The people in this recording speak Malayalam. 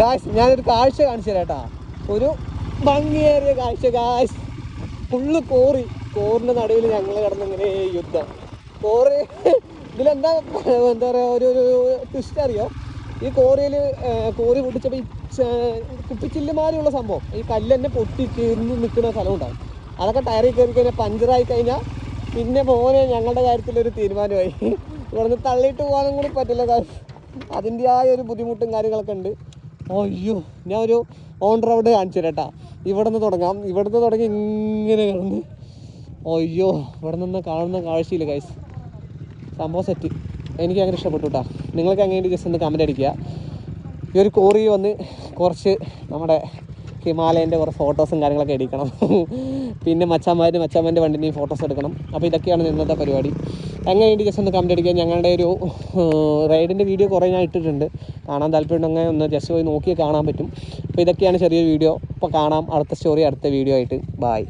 ഗായ്സ് ഞാനൊരു കാഴ്ച കാണിച്ചു തരാം കേട്ടോ. ഒരു ഭംഗിയേറിയ കാഴ്ച ഗായ്സ്. ഫുള്ള് കോറിൻ്റെ നടുവിൽ ഞങ്ങൾ കിടന്നിങ്ങനെ യുദ്ധം. കോറി ഇതിലെന്താ പറയുക, ഒരു ട്വിസ്റ്റ് അറിയോ? ഈ കോറി പൊട്ടിച്ചപ്പോൾ ഈ കുപ്പിച്ചില്ലുമാരിയുള്ള സംഭവം, ഈ കല്ല് തന്നെ പൊട്ടി ചേർന്ന് നിൽക്കുന്ന സ്ഥലം ഉണ്ടാവും. അതൊക്കെ ടയറിൽ കയറി കഴിഞ്ഞാൽ പഞ്ചറായി കഴിഞ്ഞാൽ പിന്നെ മോനെ ഞങ്ങളുടെ കാര്യത്തിലൊരു തീരുമാനമായി. ഇവിടുന്ന് തള്ളിയിട്ട് പോകാനും കൂടി പറ്റില്ല കാര്യം. അതിൻ്റെതായ ഒരു ബുദ്ധിമുട്ടും കാര്യങ്ങളൊക്കെ ഉണ്ട്. അയ്യോ, ഞാൻ ഒരു ഓൺ റോഡ് കാണിച്ചു തരാം കേട്ടോ. ഇവിടുന്ന് തുടങ്ങി ഇങ്ങനെ കിടന്ന് അയ്യോ ഇവിടെ നിന്ന് കാണുന്ന കാഴ്ചയില്ല ഗൈസ്. സംഭവം സെറ്റ്. എനിക്ക് അങ്ങനെ ഇഷ്ടപ്പെട്ടു കേട്ടോ. നിങ്ങൾക്ക് അങ്ങനെ ജസ്റ്റ് ഒന്ന് കമൻറ്റ് അടിക്കുക. ഈ ഒരു കോറി വന്ന് കുറച്ച് നമ്മുടെ ഹിമാലയൻ്റെ കുറേ ഫോട്ടോസും കാര്യങ്ങളൊക്കെ എടുക്കണം. പിന്നെ മച്ചാന്മാൻ്റെ വണ്ടിൻ്റെയും ഫോട്ടോസ് എടുക്കണം. അപ്പോൾ ഇതൊക്കെയാണ് ഇന്നത്തെ പരിപാടി. എങ്ങനെയുണ്ട് ജസ്റ്റ് ഒന്ന് കമൻറ്റ് അടിക്കുക. ഞങ്ങളുടെ ഒരു റൈഡിൻ്റെ വീഡിയോ കുറേ ഞാൻ ഇട്ടിട്ടുണ്ട്. കാണാൻ താല്പര്യമുണ്ടെങ്കിൽ ഒന്ന് ജസ്റ്റ് പോയി നോക്കി കാണാൻ പറ്റും. അപ്പോൾ ഇതൊക്കെയാണ് ചെറിയ വീഡിയോ. അപ്പോൾ കാണാം അടുത്ത സ്റ്റോറി അടുത്ത വീഡിയോ ആയിട്ട്. ബായ്.